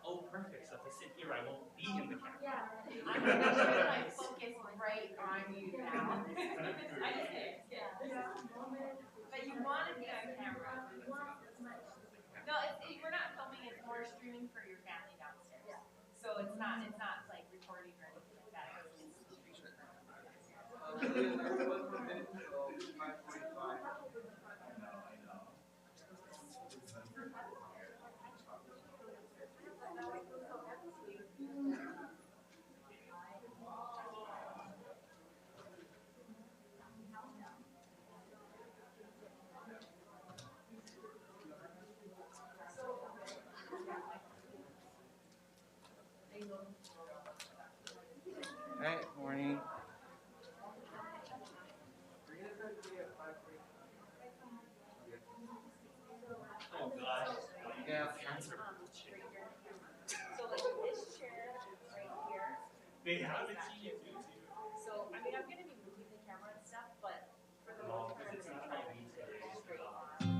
Oh, perfect. So if I sit here, I won't be in the camera. Yeah. I'm going to try to focus right on you now. I did. Yeah. But you want to be on camera. No, we're not filming. It's more streaming for your family downstairs. Yeah. So it's not like recording or anything like that. It's streaming. Hey, morning. Oh gosh. Yeah. So like this chair right here. They haven't seen you too. So I mean I'm gonna be moving the camera and stuff, but for the most part it's not like straight on.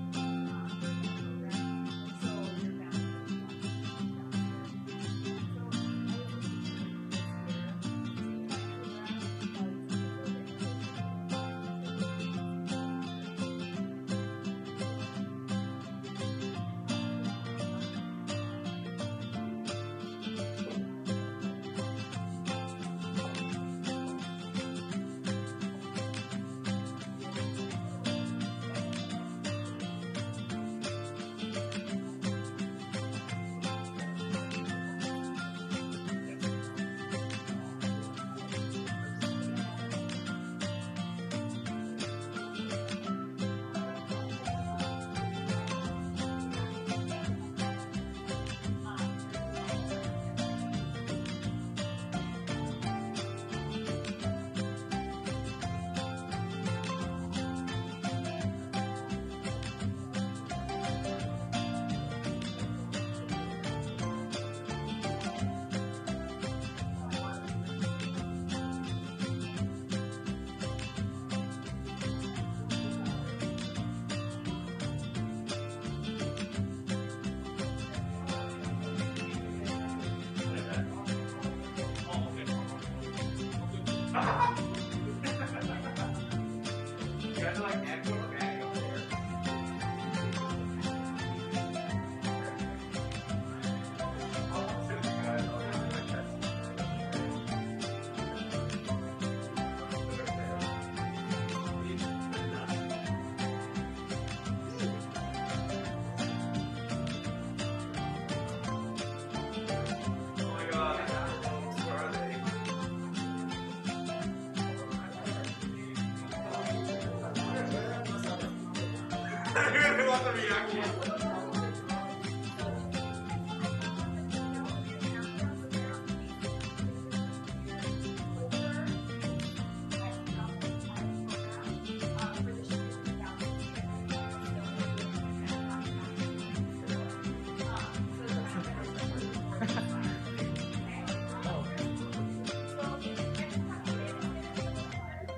I love the reaction.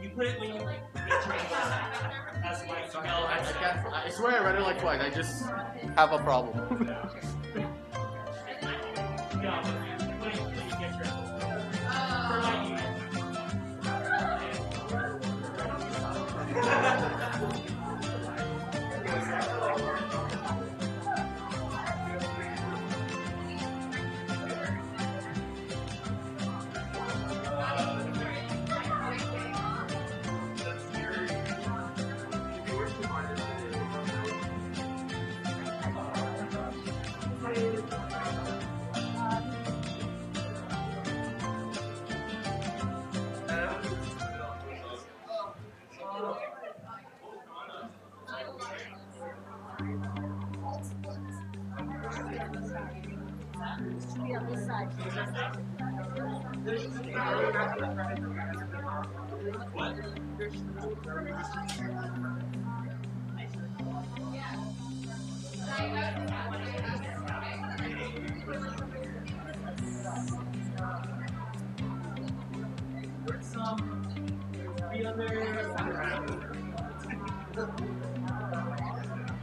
You put it when you as like smell. I swear I read it like twice. I just have a problem. Yeah, when you get your for like you.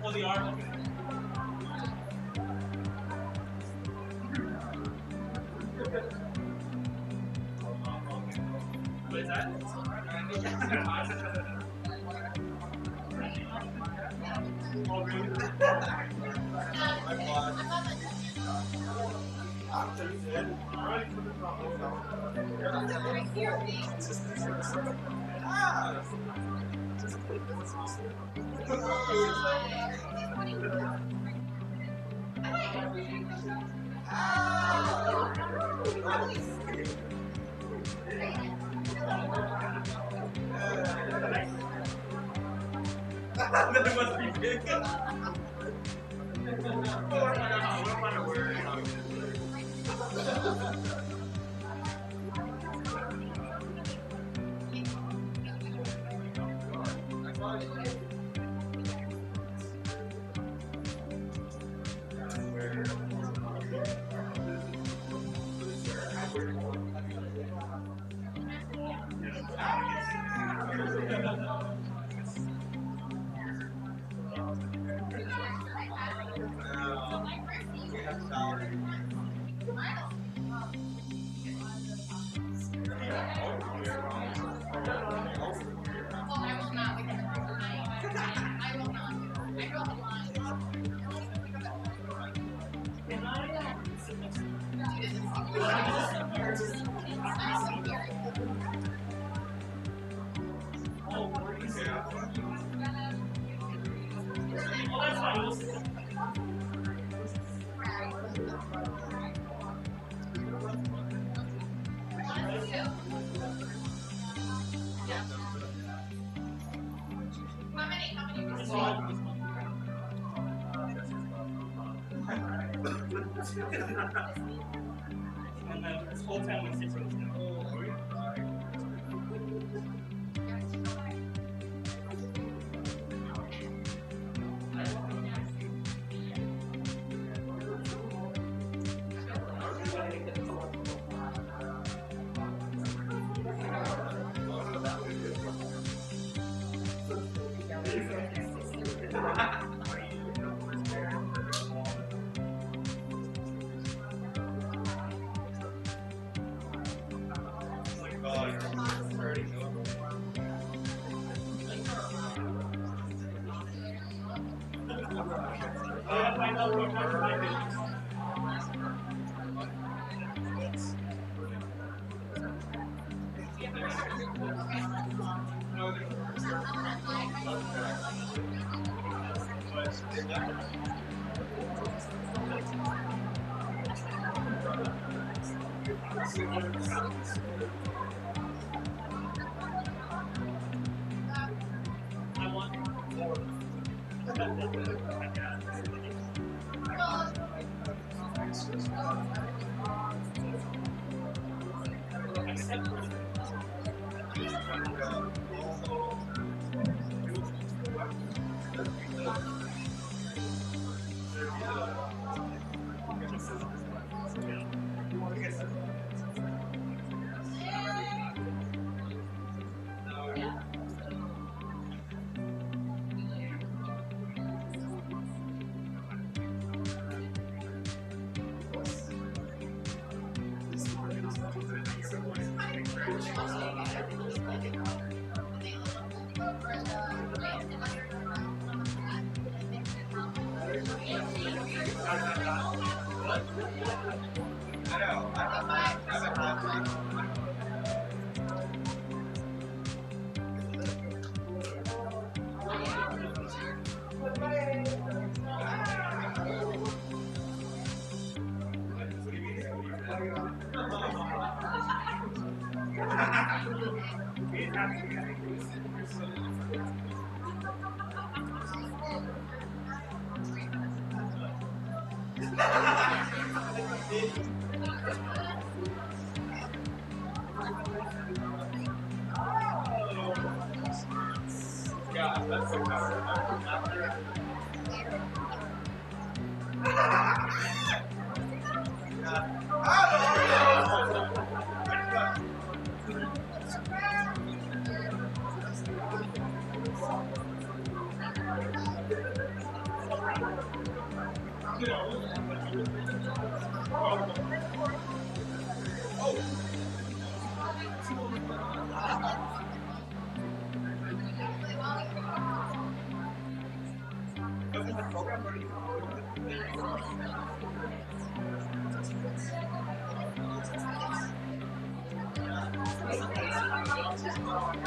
Oh, the arm. What is that? Oh, really? That must be big. And then this whole time we 6 minutes now. Okay, this mountain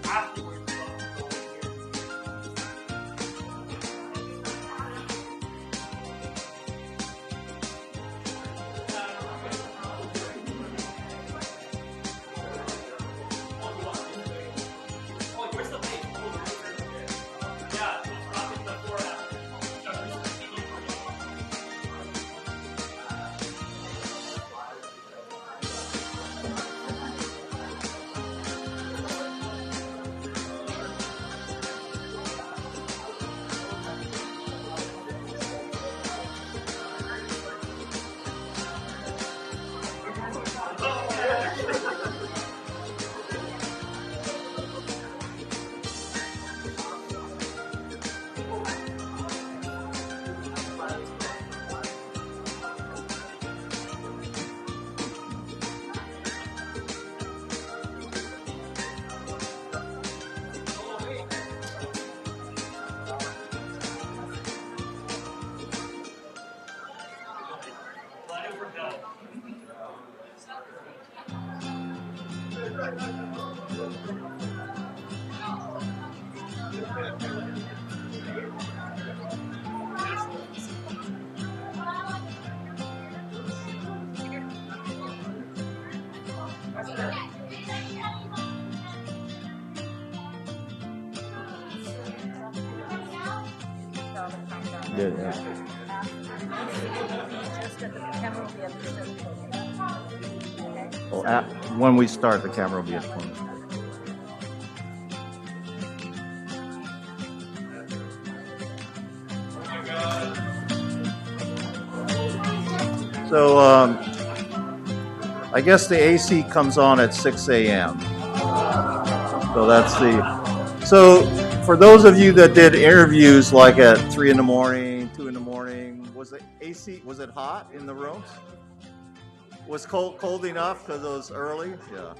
afterwards. Oh, where's the page? Yeah, it's up in the forehead. Glad it worked out. Yeah. Well, when we start, the camera will be at 20. So I guess the AC comes on at 6 a.m. So that's the. So for those of you that did interviews like at 3 in the morning, 2 in the morning, was the AC, was it hot in the rooms? Was cold enough because it was early? Yeah.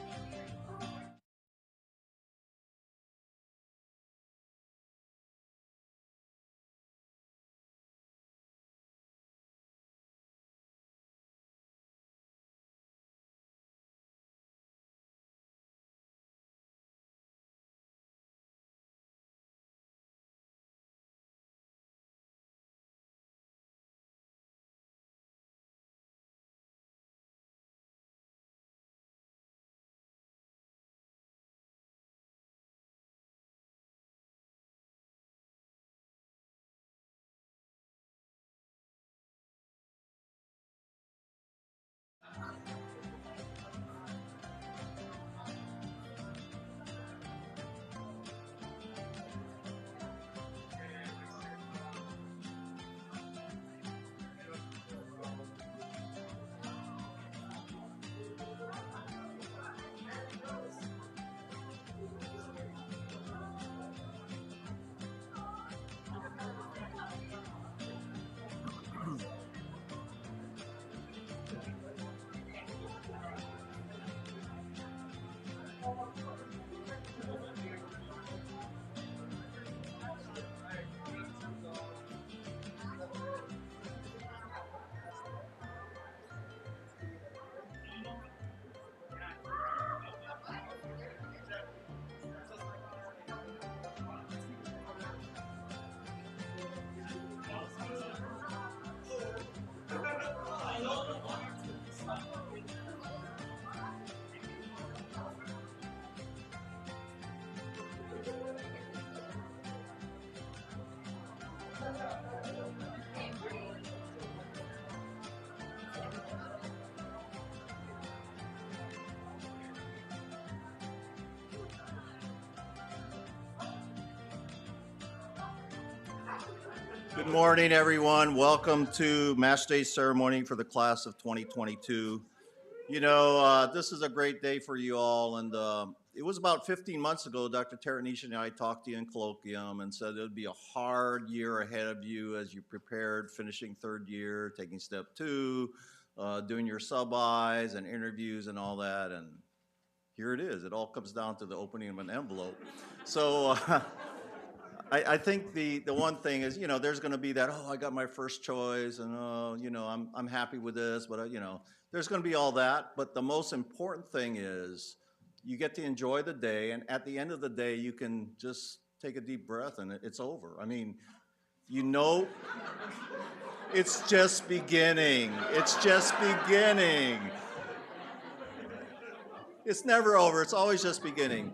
Good morning, everyone. Welcome to Match Day ceremony for the class of 2022. You know, this is a great day for you all, and it was about 15 months ago, Dr. Taranish and I talked to you in colloquium and said it would be a hard year ahead of you as you prepared, finishing third year, taking step 2, doing your sub-Is and interviews and all that, and here it is. It all comes down to the opening of an envelope. So I think the one thing is, you know, there's going to be that, oh, I got my first choice, and oh, you know, I'm happy with this, but you know, there's going to be all that. But the most important thing is you get to enjoy the day, and at the end of the day, you can just take a deep breath, and it's over. I mean, you know, it's just beginning. It's just beginning. It's never over. It's always just beginning.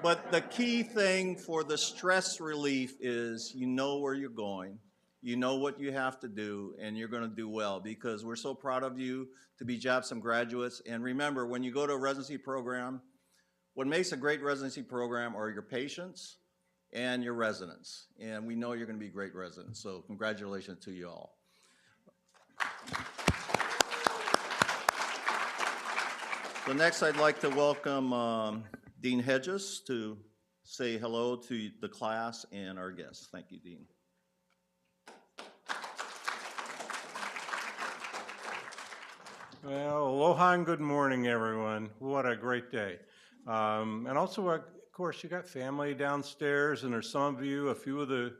But the key thing for the stress relief is you know where you're going, you know what you have to do, and you're going to do well because we're so proud of you to be JABSOM graduates. And remember, when you go to a residency program, what makes a great residency program are your patients and your residents. And we know you're going to be great residents. So congratulations to you all. So next I'd like to welcome Dean Hedges to say hello to the class and our guests. Thank you, Dean. Well, aloha and good morning, everyone. What a great day. And also, of course, you got family downstairs, and there's some of you, a few of the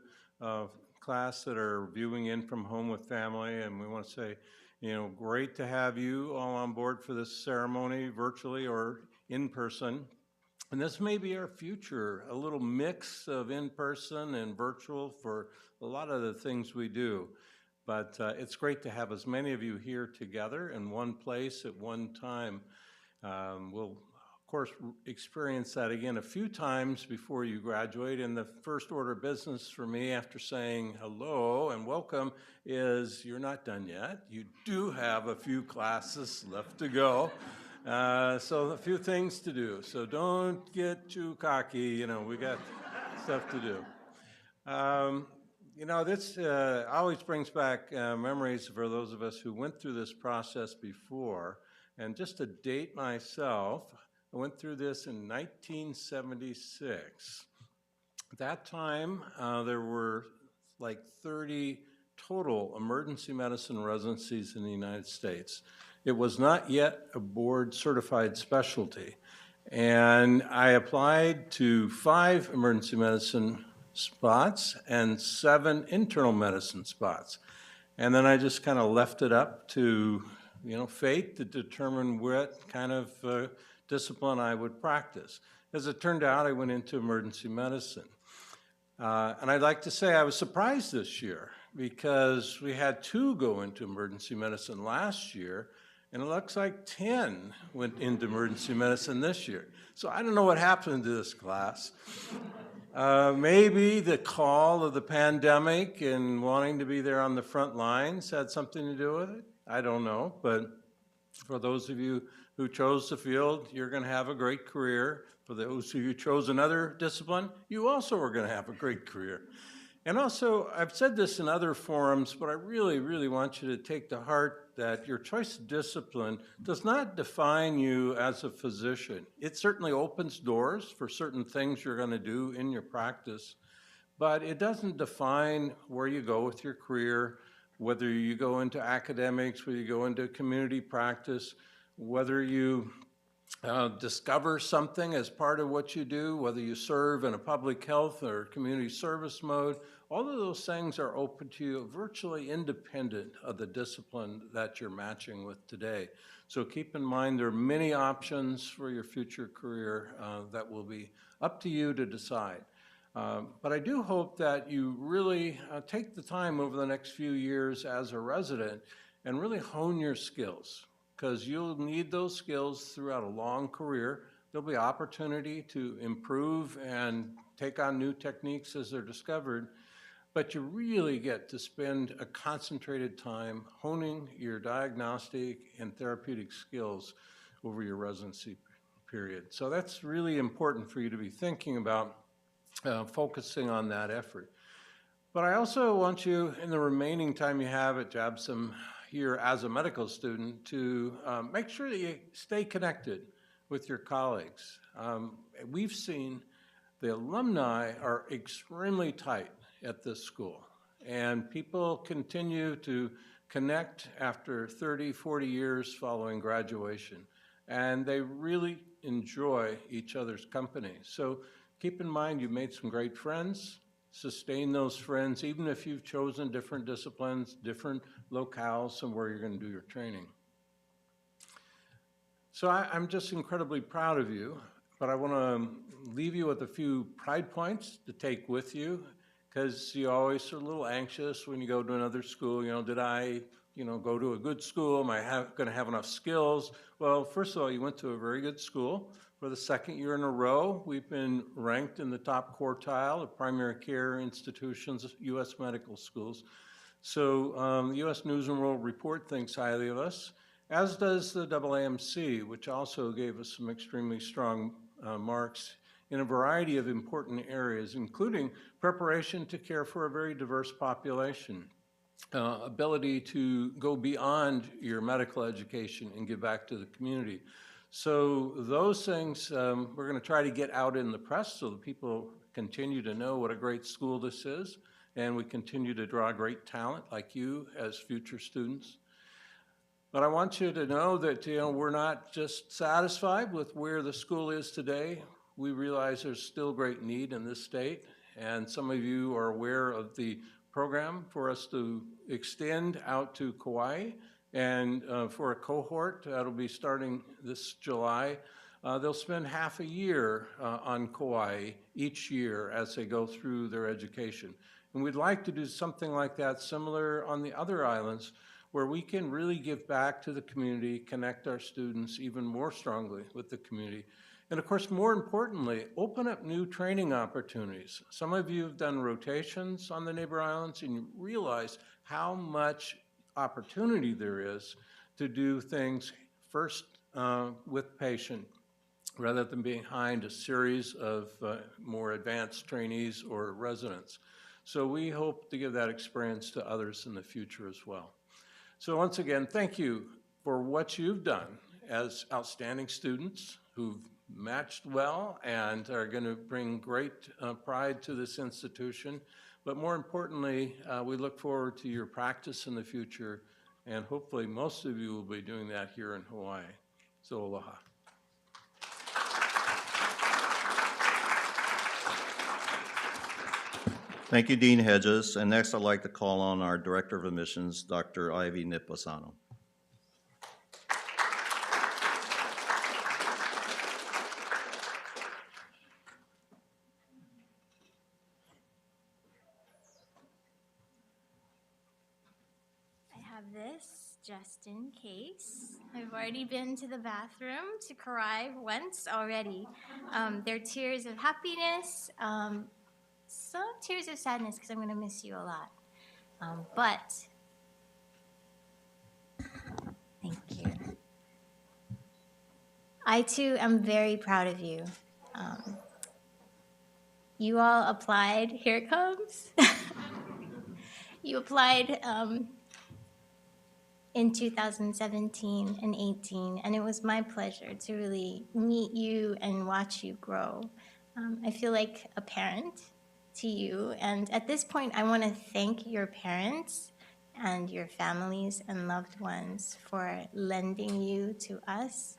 class that are viewing in from home with family, and we want to say, you know, great to have you all on board for this ceremony, virtually or in person. And this may be our future, a little mix of in-person and virtual for a lot of the things we do. But it's great to have as many of you here together in one place at one time. We'll, of course, experience that again a few times before you graduate. And the first order of business for me after saying hello and welcome is you're not done yet. You do have a few classes left to go. So a few things to do. So don't get too cocky, you know, we got stuff to do. You know, this always brings back memories for those of us who went through this process before. And just to date myself, I went through this in 1976. At that time, there were like 30 total emergency medicine residencies in the United States. It was not yet a board-certified specialty. And I applied to 5 emergency medicine spots and 7 internal medicine spots. And then I just kind of left it up to, you know, fate to determine what kind of discipline I would practice. As it turned out, I went into emergency medicine. And I'd like to say I was surprised this year because we had 2 go into emergency medicine last year, and it looks like 10 went into emergency medicine this year. So I don't know what happened to this class. Maybe the call of the pandemic and wanting to be there on the front lines had something to do with it. I don't know, but for those of you who chose the field, you're going to have a great career. For those of you who chose another discipline, you also are going to have a great career. And also, I've said this in other forums, but I really, really want you to take to heart that your choice of discipline does not define you as a physician. It certainly opens doors for certain things you're going to do in your practice, but it doesn't define where you go with your career, whether you go into academics, whether you go into community practice, whether you discover something as part of what you do, whether you serve in a public health or community service mode. All of those things are open to you, virtually independent of the discipline that you're matching with today. So keep in mind there are many options for your future career that will be up to you to decide. But I do hope that you really take the time over the next few years as a resident and really hone your skills, because you'll need those skills throughout a long career. There'll be opportunity to improve and take on new techniques as they're discovered, but you really get to spend a concentrated time honing your diagnostic and therapeutic skills over your residency period. So that's really important for you to be thinking about, focusing on that effort. But I also want you, in the remaining time you have at JABSOM here as a medical student, to make sure that you stay connected with your colleagues. We've seen the alumni are extremely tight at this school, and people continue to connect after 30, 40 years following graduation, and they really enjoy each other's company. So keep in mind you've made some great friends. Sustain those friends, even if you've chosen different disciplines, different locales, and where you're going to do your training. So I'm just incredibly proud of you, but I want to leave you with a few pride points to take with you, because you always are a little anxious when you go to another school. You know, did I, go to a good school? Am I going to have enough skills? Well, first of all, you went to a very good school. For the second year in a row, we've been ranked in the top quartile of primary care institutions, U.S. medical schools. So the U.S. News and World Report thinks highly of us, as does the AAMC, which also gave us some extremely strong marks in a variety of important areas, including preparation to care for a very diverse population, ability to go beyond your medical education and give back to the community. So those things we're going to try to get out in the press so that people continue to know what a great school this is, and we continue to draw great talent like you as future students. But I want you to know that we're not just satisfied with where the school is today. We realize there's still great need in this state, and some of you are aware of the program for us to extend out to Kauai, and for a cohort that'll be starting this July. They'll spend half a year on Kauai each year as they go through their education. And we'd like to do something like that similar on the other islands, where we can really give back to the community, connect our students even more strongly with the community. And of course, more importantly, open up new training opportunities. Some of you have done rotations on the neighbor islands, and you realize how much opportunity there is to do things first with patient, rather than behind a series of more advanced trainees or residents. So we hope to give that experience to others in the future as well. So once again, thank you for what you've done as outstanding students who've matched well and are going to bring great pride to this institution. But more importantly, we look forward to your practice in the future, and hopefully most of you will be doing that here in Hawaii. So aloha. Thank you, Dean Hedges. And next, I'd like to call on our Director of Admissions, Dr. Ivy Nipasano. I have this just in case. I've already been to the bathroom to cry once already. They're tears of happiness, some tears of sadness because I'm going to miss you a lot. But thank you. I too am very proud of you. You all applied, here it comes. You applied in 2017 and 18, and it was my pleasure to really meet you and watch you grow. I feel like a parent to you, and at this point I want to thank your parents and your families and loved ones for lending you to us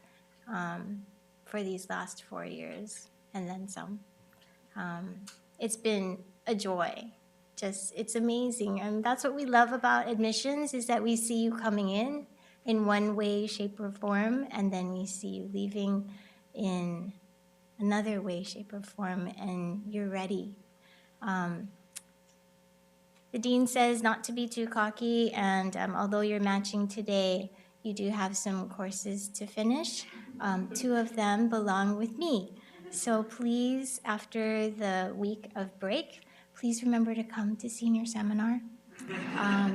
for these last 4 years and then some. It's been a joy. It's amazing, and that's what we love about admissions, is that we see you coming in one way, shape, or form, and then we see you leaving in another way, shape, or form, and you're ready. The dean says not to be too cocky, and although you're matching today, you do have some courses to finish. 2 of them belong with me. So please, after the week of break, please remember to come to senior seminar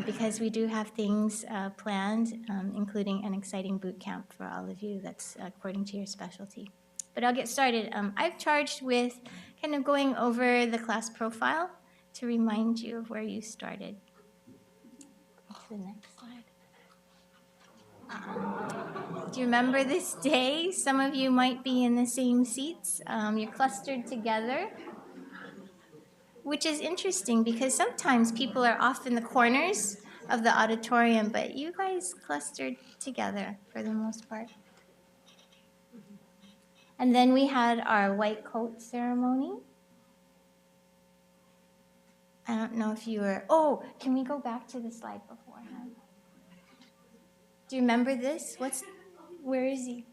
because we do have things planned, including an exciting boot camp for all of you that's according to your specialty. But I'll get started. I've charged with kind of going over the class profile to remind you of where you started. To the next slide. Do you remember this day? Some of you might be in the same seats. You're clustered together, which is interesting because sometimes people are off in the corners of the auditorium, but you guys clustered together for the most part. And then we had our white coat ceremony. I don't know if you were, oh, can we go back to the slide beforehand? Do you remember this? Where is he?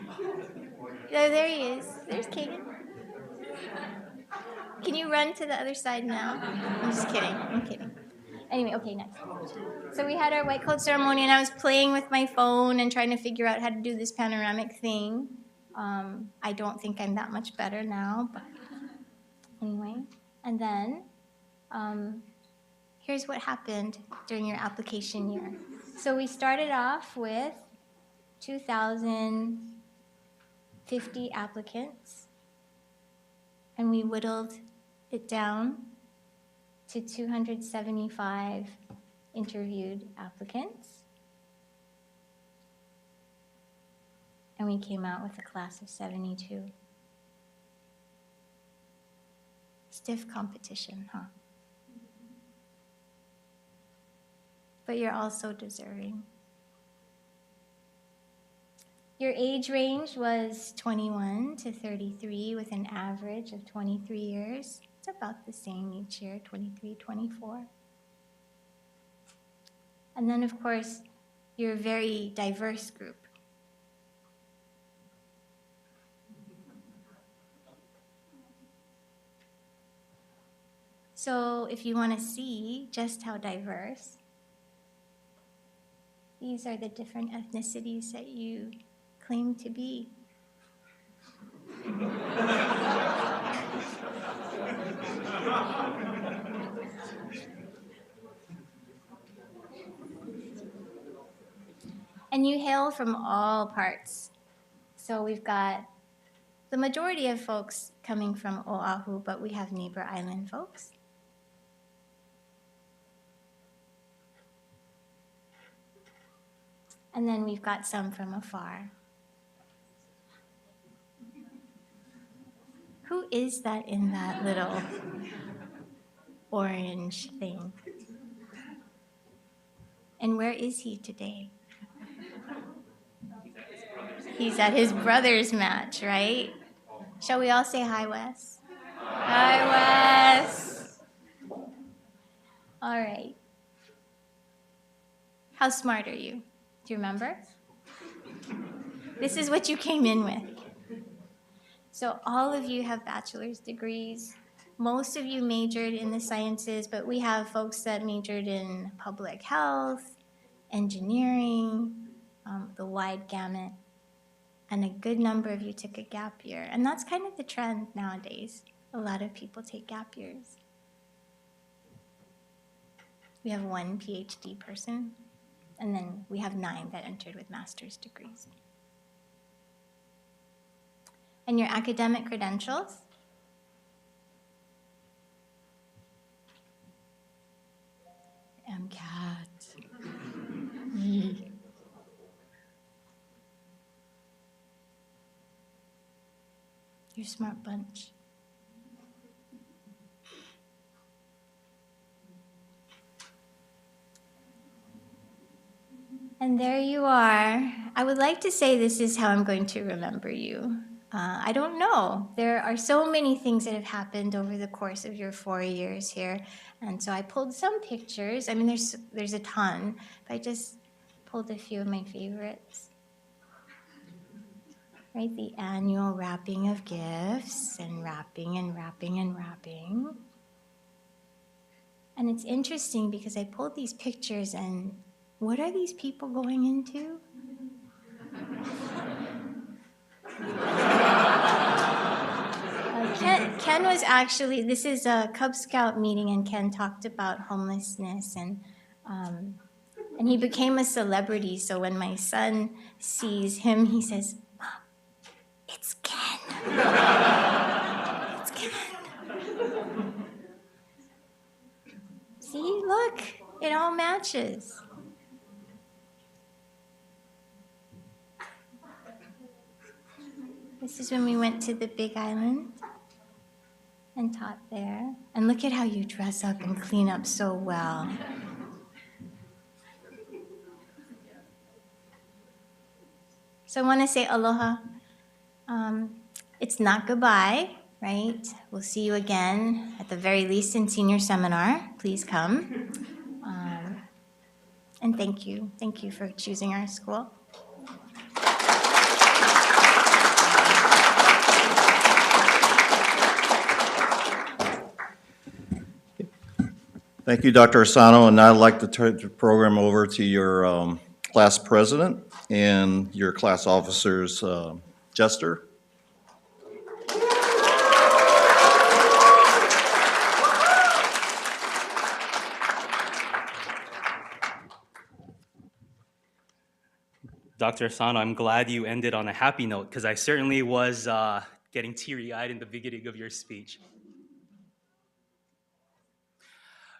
Oh, there he is. There's Kagan. Can you run to the other side now? I'm just kidding. I'm kidding. Anyway, okay, next. So we had our white coat ceremony, and I was playing with my phone and trying to figure out how to do this panoramic thing. I don't think I'm that much better now, but anyway. And then here's what happened during your application year. So we started off with 2,050 applicants, and we whittled it down to 275 interviewed applicants. And we came out with a class of 72. Stiff competition, huh? But you're all so deserving. Your age range was 21 to 33 with an average of 23 years. It's about the same each year, 23, 24. And then, of course, you're a very diverse group. So if you want to see just how diverse, these are the different ethnicities that you claim to be. And you hail from all parts. So we've got the majority of folks coming from Oahu, but we have neighbor island folks. And then we've got some from afar. Who is that in that little orange thing? And where is he today? He's at his brother's match, right? Shall we all say hi, Wes? Hi, Wes. All right. How smart are you? Do you remember? This is what you came in with. So all of you have bachelor's degrees. Most of you majored in the sciences, but we have folks that majored in public health, engineering, the wide gamut. And a good number of you took a gap year. And that's kind of the trend nowadays. A lot of people take gap years. We have one PhD person, and then we have 9 that entered with master's degrees. And your academic credentials? MCAT. You're a smart bunch. And there you are. I would like to say this is how I'm going to remember you. I don't know. There are so many things that have happened over the course of your 4 years here. And so I pulled some pictures. I mean, there's a ton, but I just pulled a few of my favorites. Right, the annual wrapping of gifts and wrapping and wrapping and wrapping. And it's interesting because I pulled these pictures and what are these people going into? Ken was actually, this is a Cub Scout meeting, and Ken talked about homelessness, and he became a celebrity. So when my son sees him, he says, "Mom, it's Ken." It's Ken. See, look, it all matches. This is when we went to the Big Island and taught there. And look at how you dress up and clean up so well. So I want to say aloha. It's not goodbye, right? We'll see you again, at the very least in senior seminar. Please come. And thank you. Thank you for choosing our school. Thank you, Dr. Asano, and now I'd like to turn the program over to your class president and your class officers, Jester. Dr. Asano, I'm glad you ended on a happy note because I certainly was getting teary-eyed in the beginning of your speech.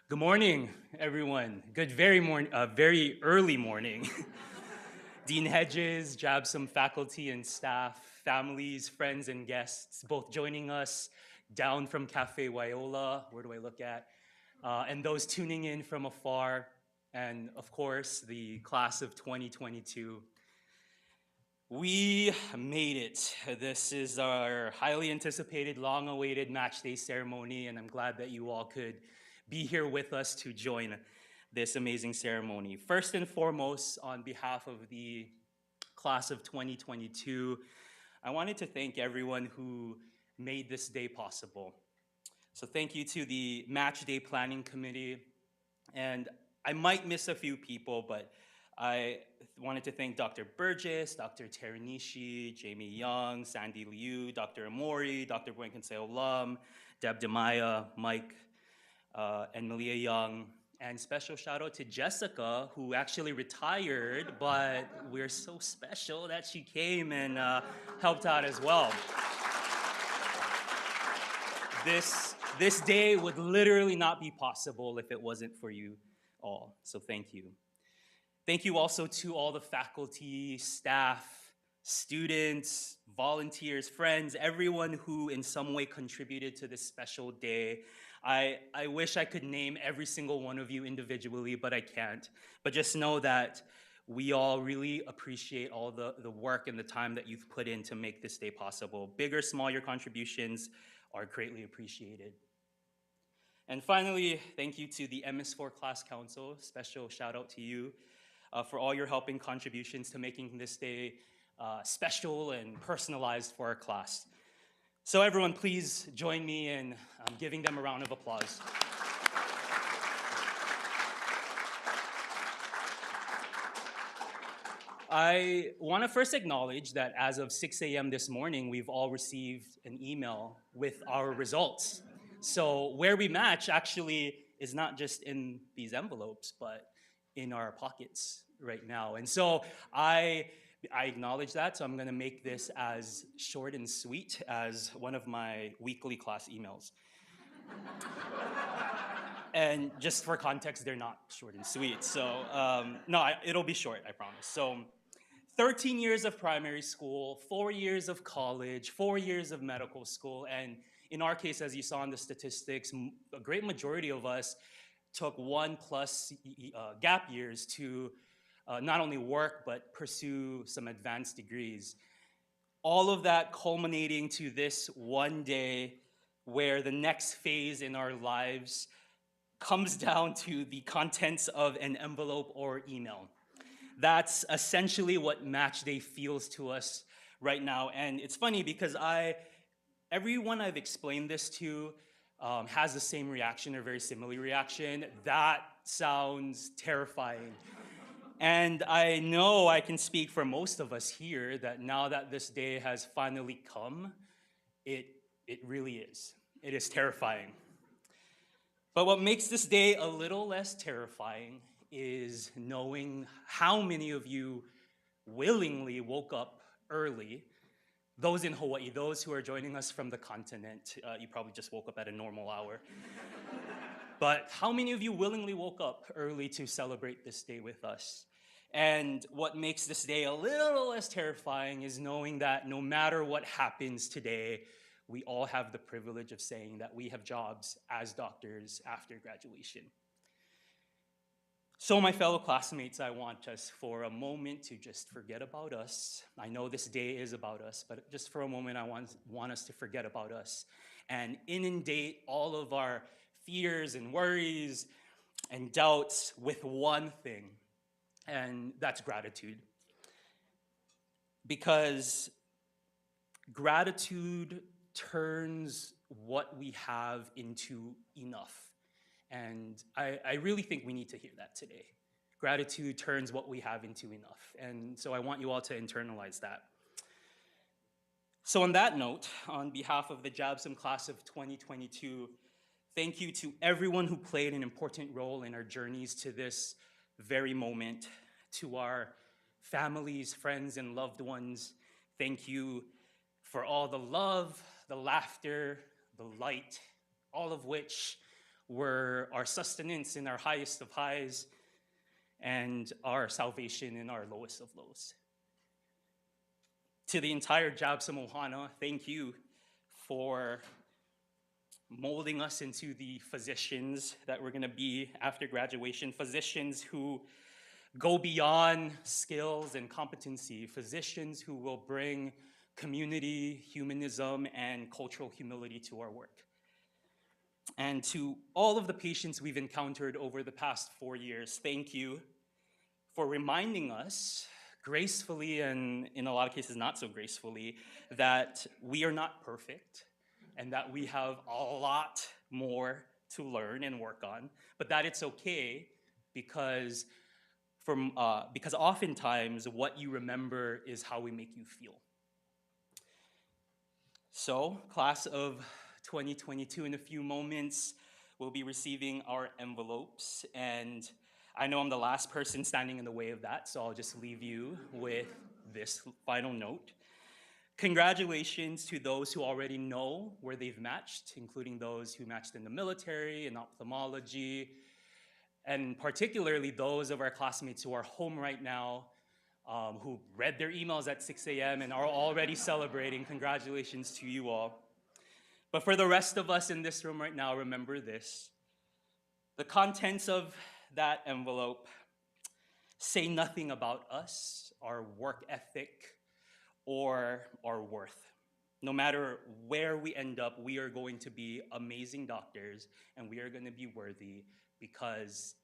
Good morning, everyone. Very early morning. Dean Hedges, JABSOM faculty and staff, families, friends, and guests, both joining us down from Cafe Wyola, where do I look at? And those tuning in from afar, and of course, the class of 2022. We made it. This is our highly anticipated, long-awaited match day ceremony, and I'm glad that you all could be here with us to join this amazing ceremony. First and foremost, on behalf of the class of 2022, I wanted to thank everyone who made this day possible. So thank you to the Match Day Planning Committee, and I might miss a few people, but I wanted to thank Dr. Burgess, Dr. Teranishi, Jamie Young, Sandy Liu, Dr. Amori, Dr. Buencanseo Lum, Deb DeMaya, Mike, and Malia Young. And special shout out to Jessica, who actually retired, but we're so special that she came and helped out as well. This day would literally not be possible if it wasn't for you all, so thank you. Thank you also to all the faculty, staff, students, volunteers, friends, everyone who in some way contributed to this special day. I wish I could name every single one of you individually, but I can't. But just know that we all really appreciate all the work and the time that you've put in to make this day possible. Big or small, your contributions are greatly appreciated. And finally, thank you to the MS4 Class Council. Special shout out to you for all your helping contributions to making this day special and personalized for our class. So everyone, please join me in giving them a round of applause. I want to first acknowledge that as of 6 a.m. this morning, we've all received an email with our results. So where we match actually is not just in these envelopes, but in our pockets right now. And so I acknowledge that, so I'm gonna make this as short and sweet as one of my weekly class emails. And just for context, they're not short and sweet, so it'll be short, I promise. So 13 years of primary school, 4 years of college, 4 years of medical school, and in our case, as you saw in the statistics, a great majority of us took 1+ gap years to not only work, but pursue some advanced degrees. All of that culminating to this one day where the next phase in our lives comes down to the contents of an envelope or email. That's essentially what Match Day feels to us right now. And it's funny because everyone I've explained this to has the same reaction or very similar reaction. That sounds terrifying. And I know I can speak for most of us here that now that this day has finally come, it really is. It is terrifying. But what makes this day a little less terrifying is knowing how many of you willingly woke up early. Those in Hawaii, those who are joining us from the continent, you probably just woke up at a normal hour. But how many of you willingly woke up early to celebrate this day with us? And what makes this day a little less terrifying is knowing that no matter what happens today, we all have the privilege of saying that we have jobs as doctors after graduation. So, my fellow classmates, I want us for a moment to just forget about us. I know this day is about us, but just for a moment, I want us to forget about us and inundate all of our fears and worries and doubts with one thing, and that's gratitude. Because gratitude turns what we have into enough. And I really think we need to hear that today. Gratitude turns what we have into enough. And so I want you all to internalize that. So on that note, on behalf of the JABSOM class of 2022, thank you to everyone who played an important role in our journeys to this very moment. To our families, friends, and loved ones, thank you for all the love, the laughter, the light, all of which were our sustenance in our highest of highs and our salvation in our lowest of lows. To the entire JABSOM Ohana, thank you for molding us into the physicians that we're gonna be after graduation, physicians who go beyond skills and competency, physicians who will bring community, humanism, and cultural humility to our work. And to all of the patients we've encountered over the past 4 years, thank you for reminding us gracefully, and in a lot of cases not so gracefully, that we are not perfect and that we have a lot more to learn and work on, but that it's okay because oftentimes what you remember is how we make you feel. So, class of 2022, in a few moments, we'll be receiving our envelopes, and I know I'm the last person standing in the way of that, so I'll just leave you with this final note. Congratulations to those who already know where they've matched, including those who matched in the military, in ophthalmology, and particularly those of our classmates who are home right now, who read their emails at 6 a.m. and are already celebrating. Congratulations to you all. But for the rest of us in this room right now, remember this. The contents of that envelope say nothing about us, our work ethic, or our worth. No matter where we end up, we are going to be amazing doctors, and we are going to be worthy because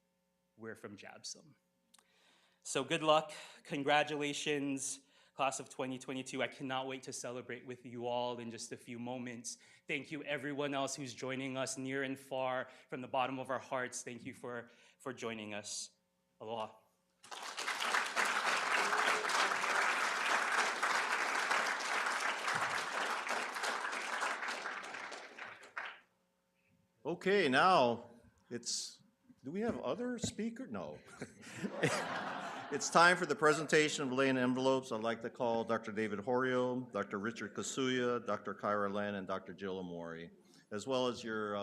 we're from JABSOM. So good luck, congratulations, class of 2022. I cannot wait to celebrate with you all in just a few moments. Thank you everyone else who's joining us near and far from the bottom of our hearts. Thank you for joining us. Aloha. Okay, now do we have other speakers? No. It's time for the presentation of laying envelopes. I'd like to call Dr. David Horio, Dr. Richard Kasuya, Dr. Kyra Len, and Dr. Jill Amori, as well as your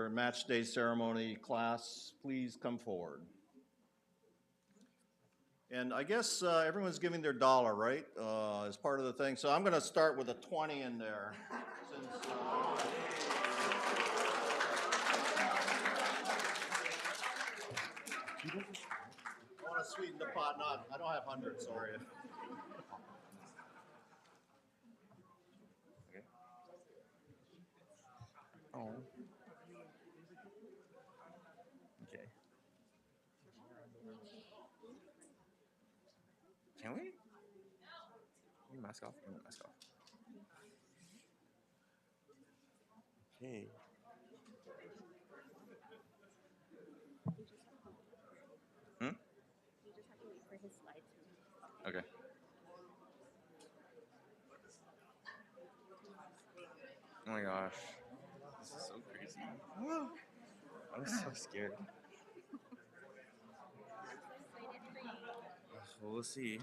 match day ceremony class. Please come forward. And I guess everyone's giving their dollar, right, as part of the thing. So I'm going to start with a 20 in there. Since, I want to sweeten the pot. I don't have hundreds, sorry. Okay. Oh. Okay. Can we? Can you mask off? Can you mask off? Okay. Hmm? Okay. Oh my gosh. This is so crazy. I'm so scared. Well, we'll see.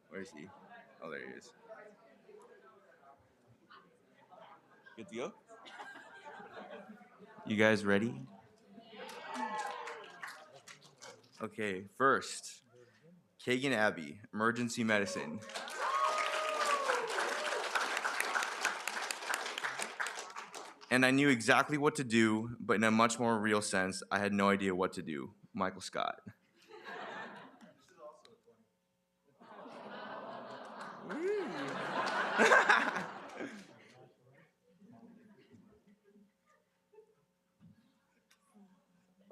Where is he? Oh, there he is. Good to go? You guys ready? Okay, first, Kagan Abbey, emergency medicine. And I knew exactly what to do, but in a much more real sense, I had no idea what to do. Michael Scott.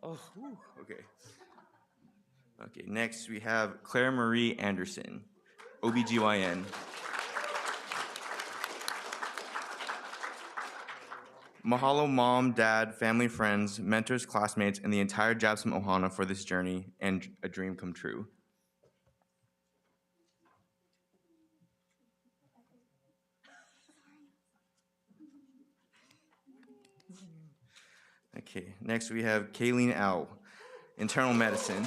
Oh, whew, okay. Okay, next we have Claire Marie Anderson, OBGYN. Mahalo mom, dad, family, friends, mentors, classmates, and the entire JABSOM Ohana for this journey and a dream come true. Okay, next we have Kayleen Au, internal medicine.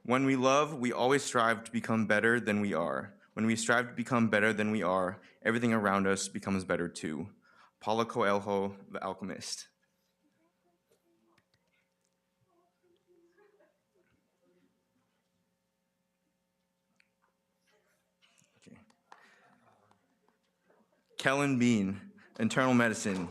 When we love, we always strive to become better than we are. When we strive to become better than we are, everything around us becomes better too. Paulo Coelho, the alchemist. Okay. Kellen Bean, internal medicine.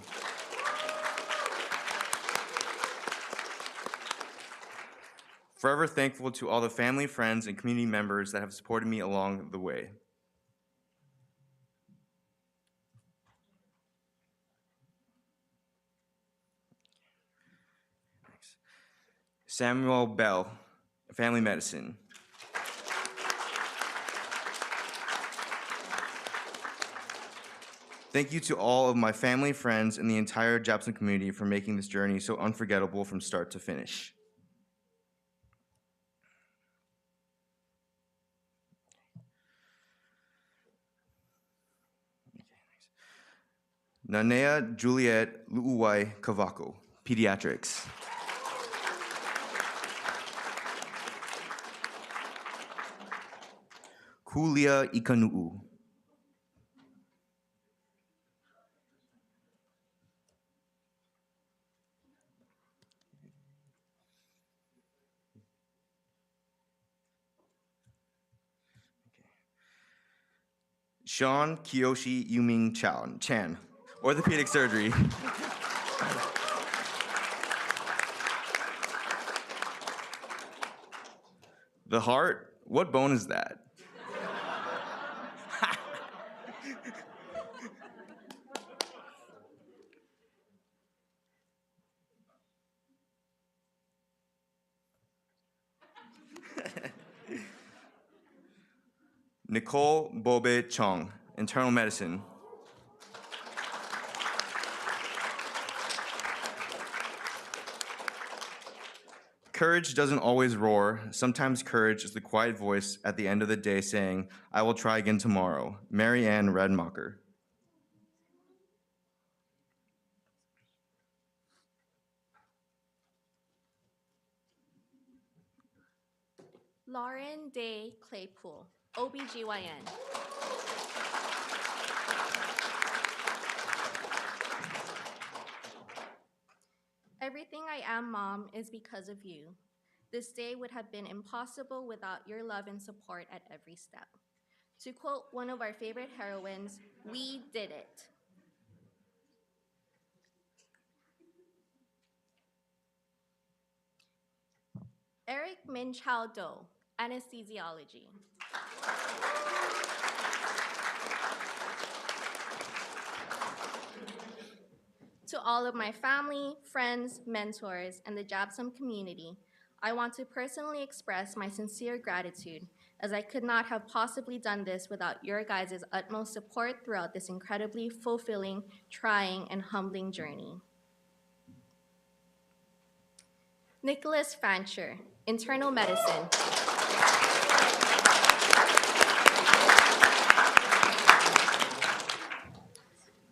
Forever thankful to all the family, friends, and community members that have supported me along the way. Next. Samuel Bell, family medicine. Thank you to all of my family, friends, and the entire JABSOM community for making this journey so unforgettable from start to finish. Nanea Juliet Luuwai Kavako, pediatrics. Kulia Ikanuu. Sean Kiyoshi Yuming Chan, orthopedic surgery. The heart? What bone is that? Nicole Bobe Chong, internal medicine. Courage doesn't always roar. Sometimes courage is the quiet voice at the end of the day saying, I will try again tomorrow. Mary Ann Radmacher. Lauren Day Claypool, OBGYN. Everything I am, Mom, is because of you. This day would have been impossible without your love and support at every step. To quote one of our favorite heroines, we did it. Eric Min Chao Do, anesthesiology. To all of my family, friends, mentors, and the JABSOM community, I want to personally express my sincere gratitude, as I could not have possibly done this without your guys' utmost support throughout this incredibly fulfilling, trying, and humbling journey. Nicholas Fancher, internal medicine.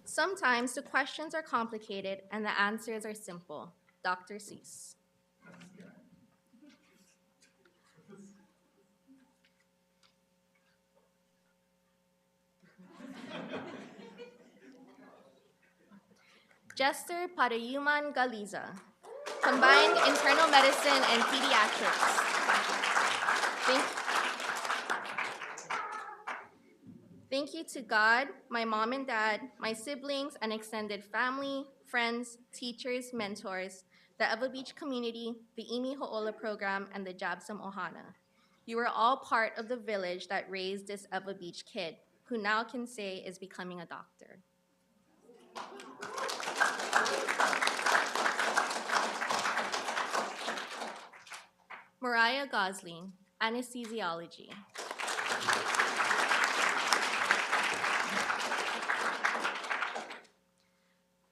Sometimes the questions are complicated and the answers are simple. Dr. Seuss. Jester Padayuman Galiza, combined internal medicine and pediatrics. Thank you to God, my mom and dad, my siblings and extended family, friends, teachers, mentors, the Eva Beach community, the Imi Ho'ola program, and the JABSOM Ohana. You are all part of the village that raised this Eva Beach kid, who now can say is becoming a doctor. Mariah Gosling, anesthesiology.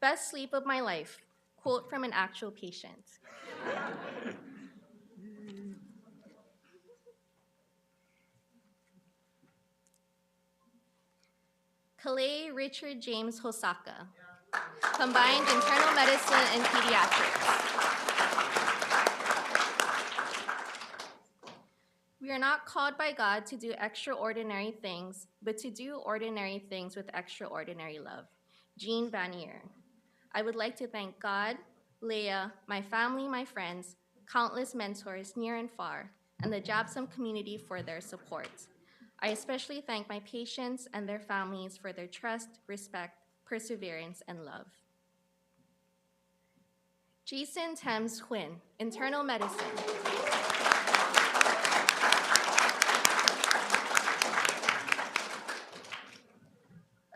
Best sleep of my life, quote from an actual patient. Calais Richard James Hosaka, combined internal medicine and pediatrics. We are not called by God to do extraordinary things, but to do ordinary things with extraordinary love. Jean Vanier. I would like to thank God, Leah, my family, my friends, countless mentors near and far, and the JABSOM community for their support. I especially thank my patients and their families for their trust, respect, perseverance, and love. Jason Thames Quinn, internal medicine.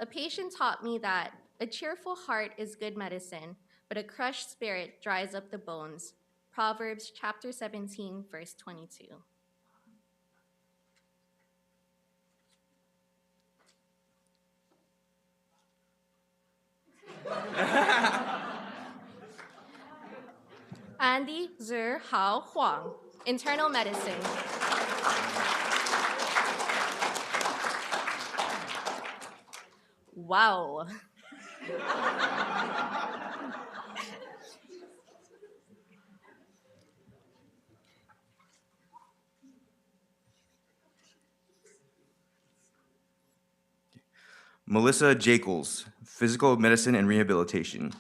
A patient taught me that a cheerful heart is good medicine, but a crushed spirit dries up the bones. Proverbs chapter 17, verse 22. Andy Zhi Hao Huang, internal medicine. Wow. Melissa Jacels, physical medicine and rehabilitation.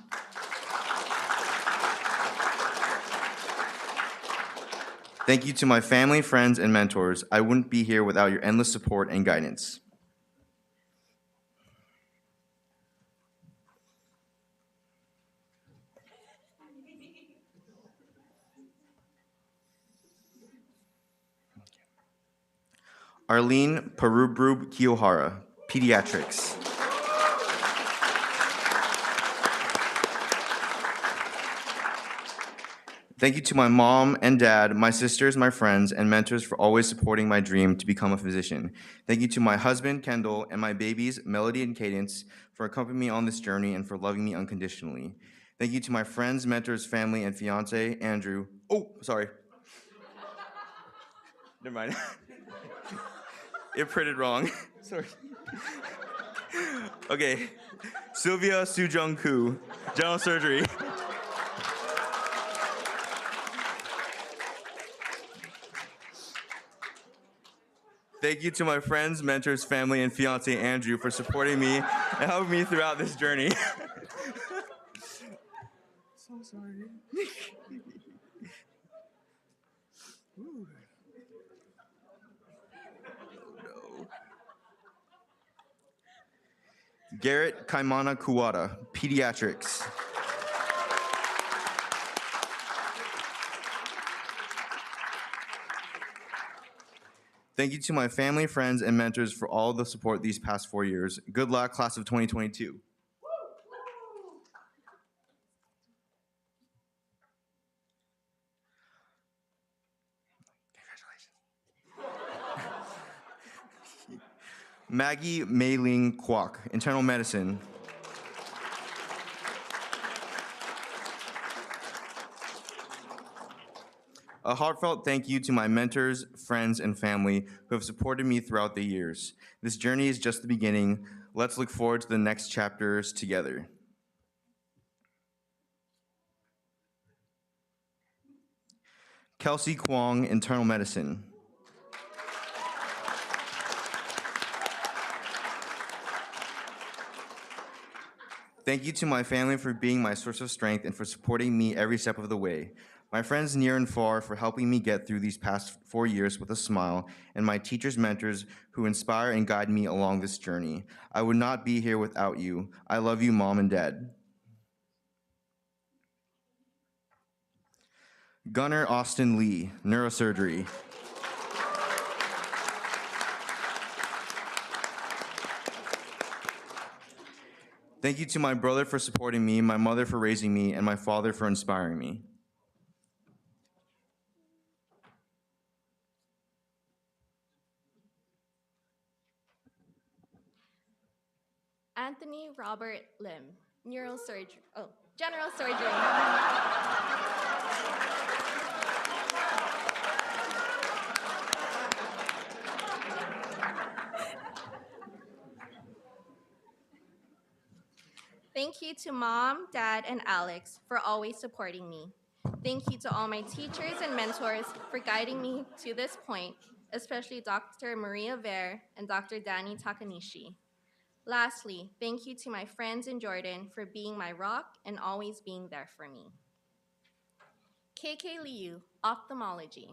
Thank you to my family, friends, and mentors. I wouldn't be here without your endless support and guidance. Arlene Parubrub Kiyohara, pediatrics. Thank you to my mom and dad, my sisters, my friends, and mentors for always supporting my dream to become a physician. Thank you to my husband, Kendall, and my babies, Melody and Cadence, for accompanying me on this journey and for loving me unconditionally. Thank you to my friends, mentors, family, and fiance, Andrew. Oh, sorry. Never mind. It printed wrong. Sorry. Okay. Sylvia Sujung Koo, general surgery. Thank you to my friends, mentors, family, and fiance, Andrew, for supporting me and helping me throughout this journey. So sorry. Ooh. No. Garrett Kaimana Kuwata, pediatrics. Thank you to my family, friends, and mentors for all the support these past 4 years. Good luck, class of 2022. Congratulations. Maggie Mei-Ling Kwok, internal medicine. A heartfelt thank you to my mentors, friends, and family who have supported me throughout the years. This journey is just the beginning. Let's look forward to the next chapters together. Kelsey Kwong, internal medicine. Thank you to my family for being my source of strength and for supporting me every step of the way. My friends near and far for helping me get through these past 4 years with a smile, and my teachers, mentors who inspire and guide me along this journey. I would not be here without you. I love you, Mom and Dad. Gunnar Austin Lee, neurosurgery. Thank you to my brother for supporting me, my mother for raising me, and my father for inspiring me. Anthony Robert Lim, neurosurgery. Oh, general surgery. Thank you to Mom, Dad, and Alex for always supporting me. Thank you to all my teachers and mentors for guiding me to this point, especially Dr. Maria Ver and Dr. Danny Takanishi. Lastly, thank you to my friends in Jordan for being my rock and always being there for me. KK Liu, ophthalmology.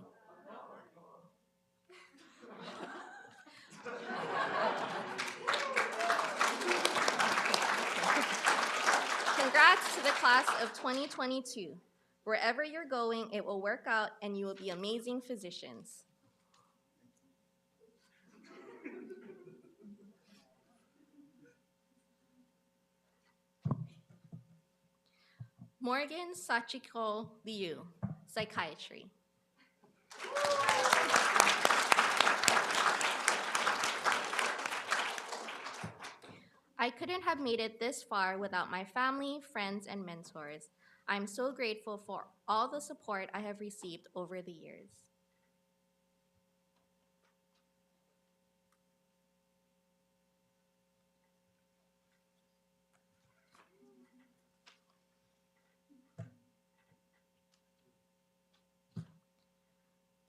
Congrats to the class of 2022. Wherever you're going, it will work out and you will be amazing physicians. Morgan Sachiko Liu, psychiatry. I couldn't have made it this far without my family, friends, and mentors. I'm so grateful for all the support I have received over the years.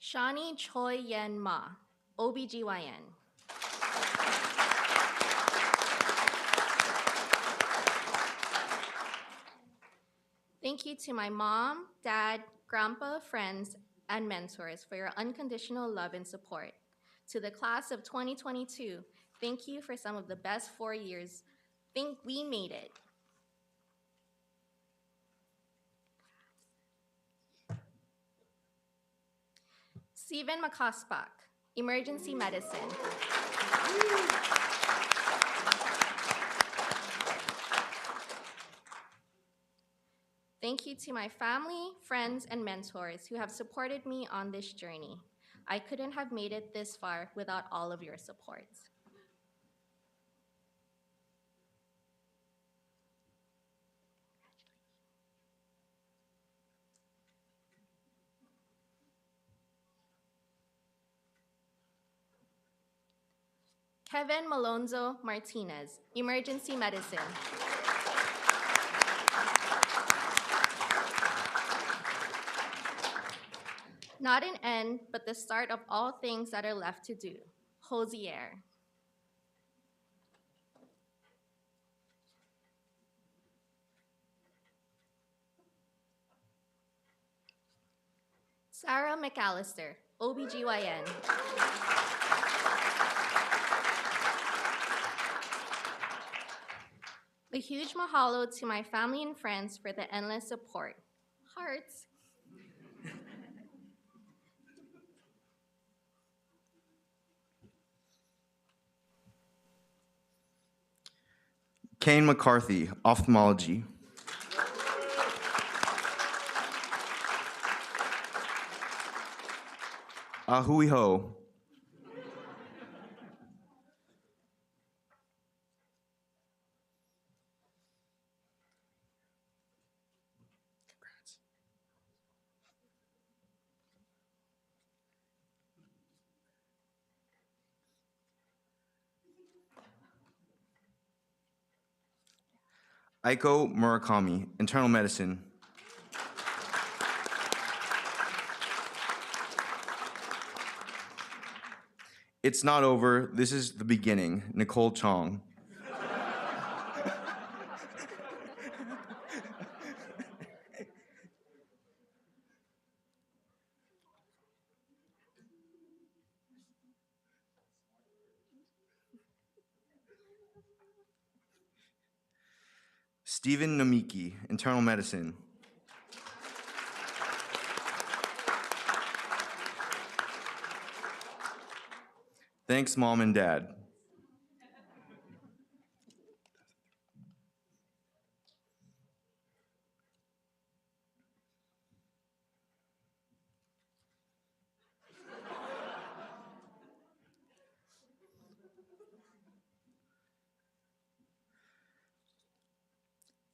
Shani Choi Yen Ma, OBGYN. Thank you to my mom, dad, grandpa, friends, and mentors for your unconditional love and support. To the class of 2022, thank you for some of the best 4 years. Think we made it. Steven McCosbach, emergency medicine. Thank you to my family, friends, and mentors who have supported me on this journey. I couldn't have made it this far without all of your support. Kevin Malonzo Martinez, emergency medicine. Not an end, but the start of all things that are left to do. Hosier. Sarah McAllister, OBGYN. A huge mahalo to my family and friends for the endless support. Hearts. Kane McCarthy, ophthalmology. Ahui ho. Aiko Murakami, internal medicine. It's not over. This is the beginning. Nicole Chong. Stephen Namiki, internal medicine. Thanks, Mom and Dad.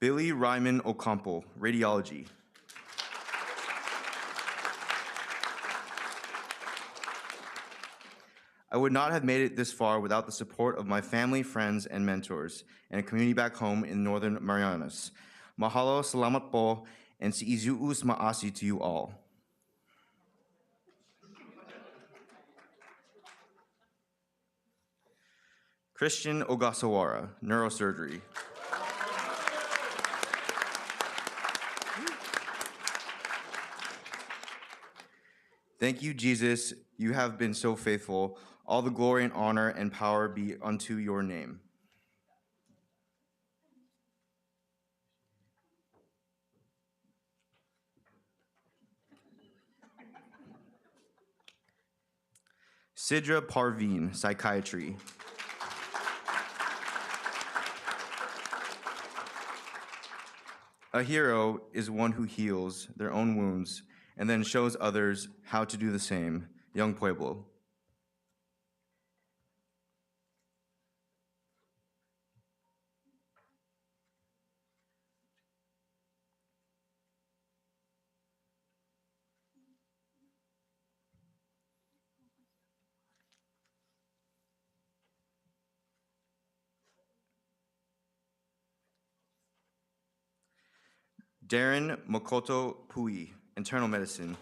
Billy Ryman Ocampo, radiology. I would not have made it this far without the support of my family, friends, and mentors, and a community back home in Northern Marianas. Mahalo, salamat po, and si izuus maasi to you all. Christian Ogasawara, neurosurgery. Thank you, Jesus. You have been so faithful. All the glory and honor and power be unto your name. Sidra Parveen, psychiatry. A hero is one who heals their own wounds and then shows others how to do the same. Young Pueblo. Darren Makoto Pui, internal medicine.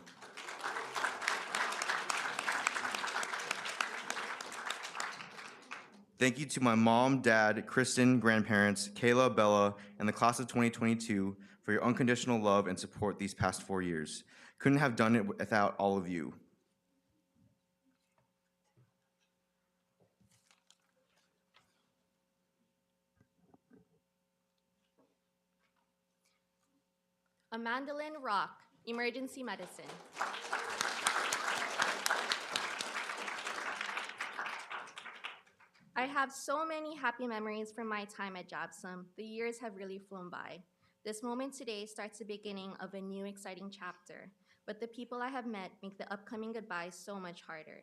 Thank you to my mom, dad, Kristen, grandparents, Kayla, Bella, and the class of 2022 for your unconditional love and support these past 4 years. Couldn't have done it without all of you. Amandalyn Rock, emergency medicine. I have so many happy memories from my time at JABSOM. The years have really flown by. This moment today starts the beginning of a new exciting chapter, but the people I have met make the upcoming goodbyes so much harder.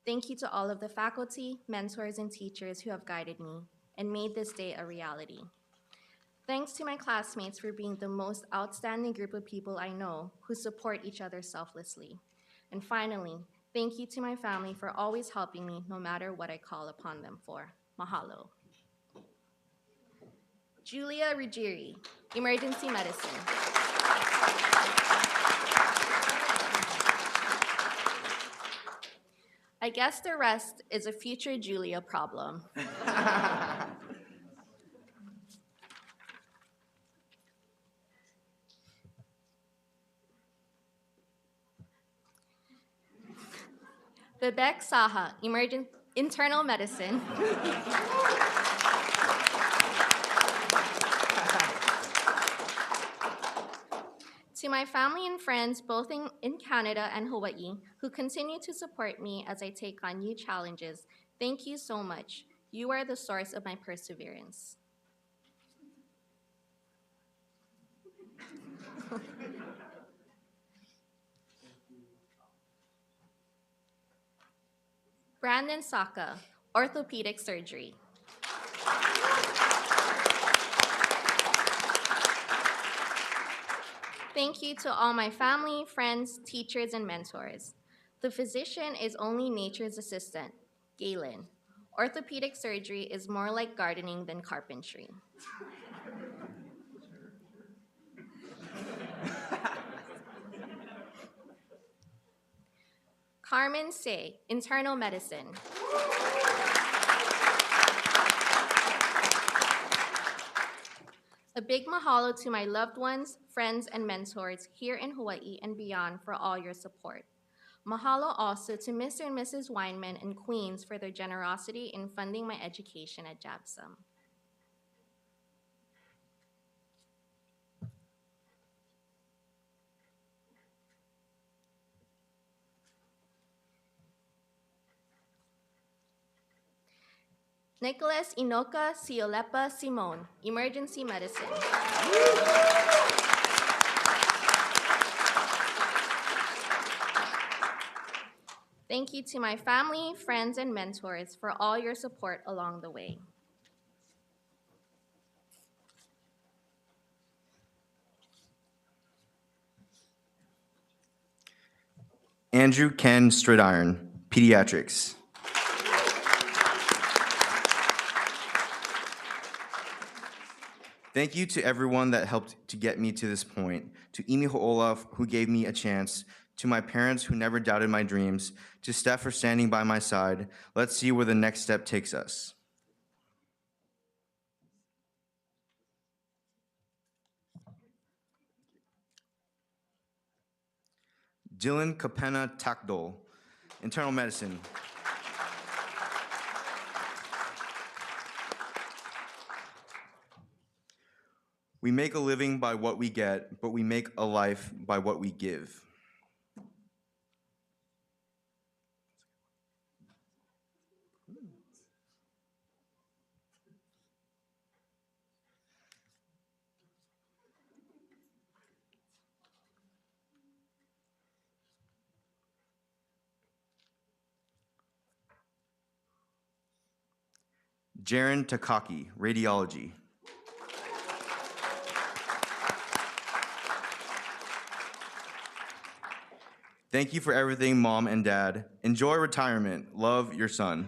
Thank you to all of the faculty, mentors, and teachers who have guided me and made this day a reality. Thanks to my classmates for being the most outstanding group of people I know who support each other selflessly. And finally, thank you to my family for always helping me no matter what I call upon them for. Mahalo. Julia Ruggieri, emergency medicine. I guess the rest is a future Julia problem. Vivek Saha, internal medicine. To my family and friends, both in Canada and Hawaii, who continue to support me as I take on new challenges, thank you so much. You are the source of my perseverance. Brandon Saka, orthopedic surgery. Thank you to all my family, friends, teachers, and mentors. The physician is only nature's assistant, Galen. Orthopedic surgery is more like gardening than carpentry. Carmen Say, internal medicine. A big mahalo to my loved ones, friends, and mentors here in Hawaii and beyond for all your support. Mahalo also to Mr. and Mrs. Weinman and Queens for their generosity in funding my education at JABSOM. Nicholas Inoka Siolepa Simone, Emergency Medicine. Thank you to my family, friends, and mentors for all your support along the way. Andrew Ken Stridiron, Pediatrics. Thank you to everyone that helped to get me to this point, to Imi Ho'olaf, who gave me a chance, to my parents who never doubted my dreams, to Steph for standing by my side. Let's see where the next step takes us. Dylan Kapena Takdol, Internal Medicine. We make a living by what we get, but we make a life by what we give. Jaren Takaki, Radiology. Thank you for everything, Mom and Dad. Enjoy retirement. Love, your son.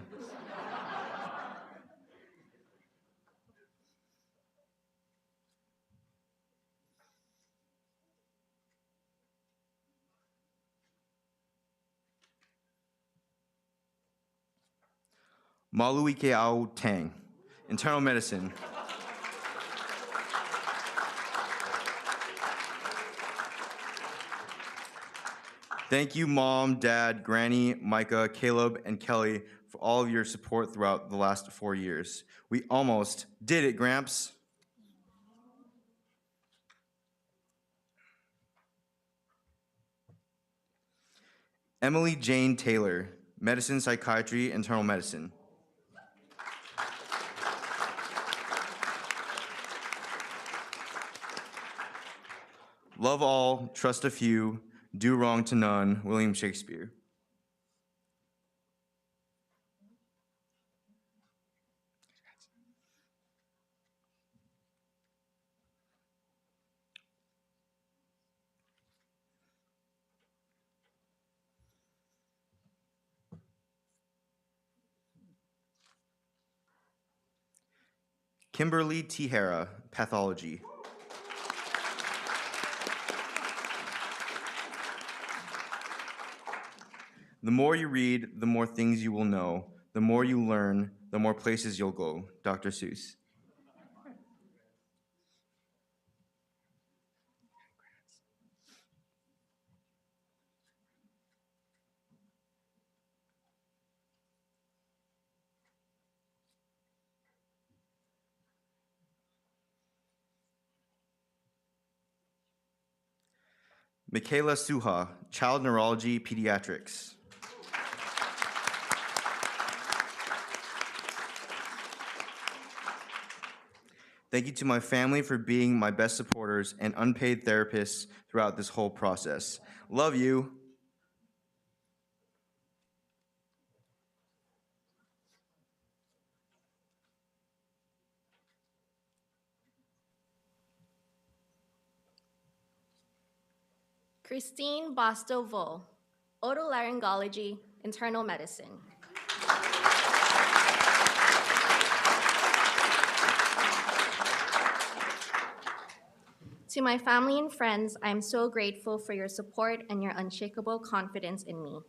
Maluikeau Tang, Internal Medicine. Thank you, Mom, Dad, Granny, Micah, Caleb, and Kelly for all of your support throughout the last 4 years. We almost did it, Gramps. Emily Jane Taylor, Medicine, Psychiatry, Internal Medicine. Love all, trust a few, do wrong to none, William Shakespeare. Kimberly Tihara, Pathology. The more you read, the more things you will know. The more you learn, the more places you'll go. Dr. Seuss. Michaela Suha, Child Neurology, Pediatrics. Thank you to my family for being my best supporters and unpaid therapists throughout this whole process. Love you. Christine Basto-Vol, Otolaryngology, Internal Medicine. To my family and friends, I am so grateful for your support and your unshakable confidence in me.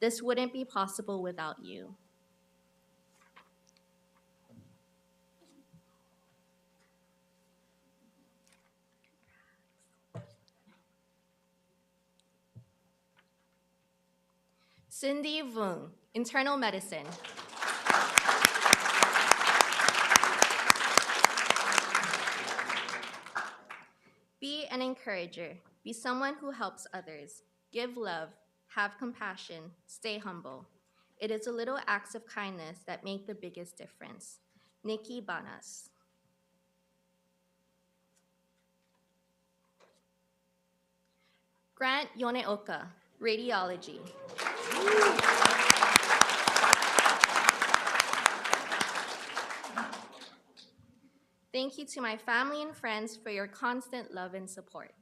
This wouldn't be possible without you. Cindy Vung, Internal Medicine. Be an encourager. Be someone who helps others. Give love. Have compassion. Stay humble. It is the little acts of kindness that make the biggest difference. Nikki Banas. Grant Yoneoka, Radiology. Thank you to my family and friends for your constant love and support.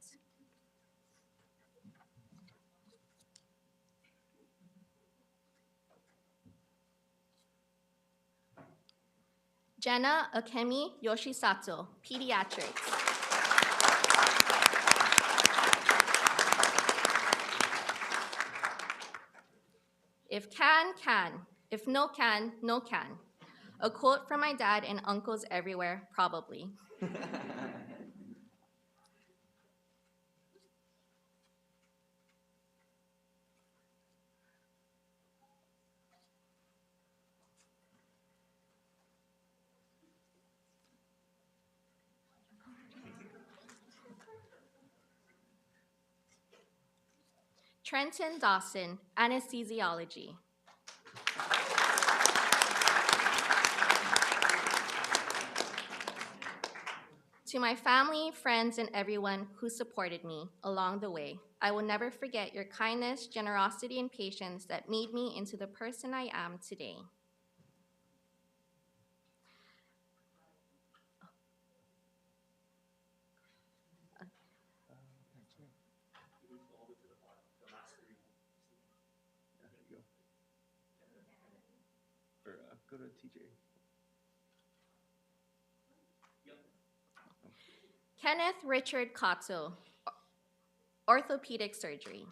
Jenna Akemi Yoshisato, Pediatrics. If can, can. If no can, no can. A quote from my dad and uncles everywhere, probably. Trenton Dawson, Anesthesiology. To my family, friends, and everyone who supported me along the way, I will never forget your kindness, generosity, and patience that made me into the person I am today. Go to TJ. Kenneth Richard Cotto, Orthopedic Surgery.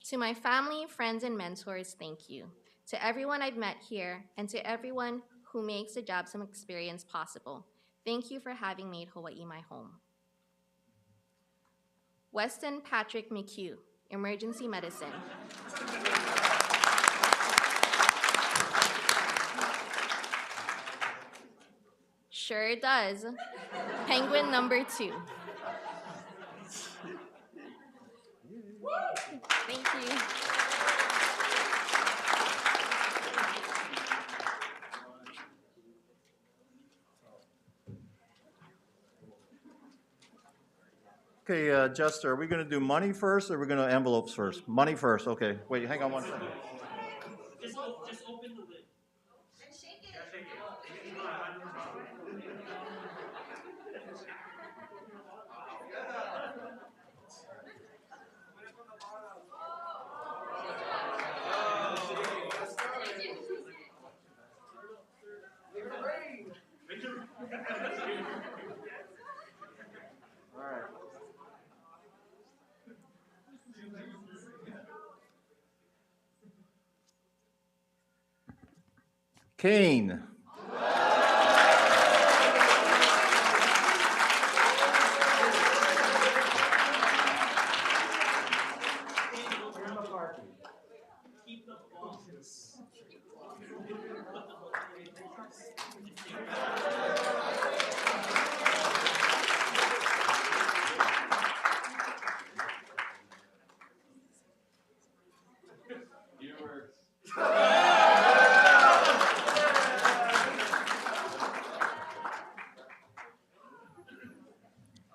To my family, friends, and mentors, thank you. To everyone I've met here, and to everyone who makes the JABSOM experience possible, thank you for having made Hawaii my home. Weston Patrick McHugh, Emergency Medicine. Sure does. Penguin number 2. Thank you. Okay, Jester, are we going to do money first or are we going to envelopes first? Money first, okay. Wait, hang on one second. Just open the lid. And shake it. Yeah, shake it. All right. Kane. Keep the bosses.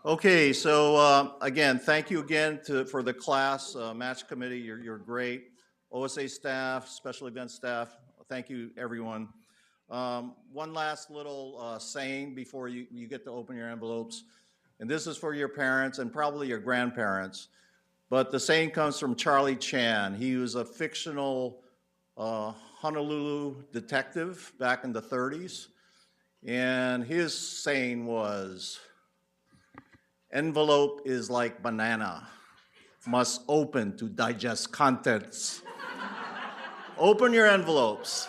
Okay, so again, thank you again for the class match committee. You're great. OSA staff, special event staff, thank you, everyone. One last little saying before you get to open your envelopes, and this is for your parents and probably your grandparents, but the saying comes from Charlie Chan. He was a fictional Honolulu detective back in the 30s, and his saying was, envelope is like banana, must open to digest contents. Open your envelopes.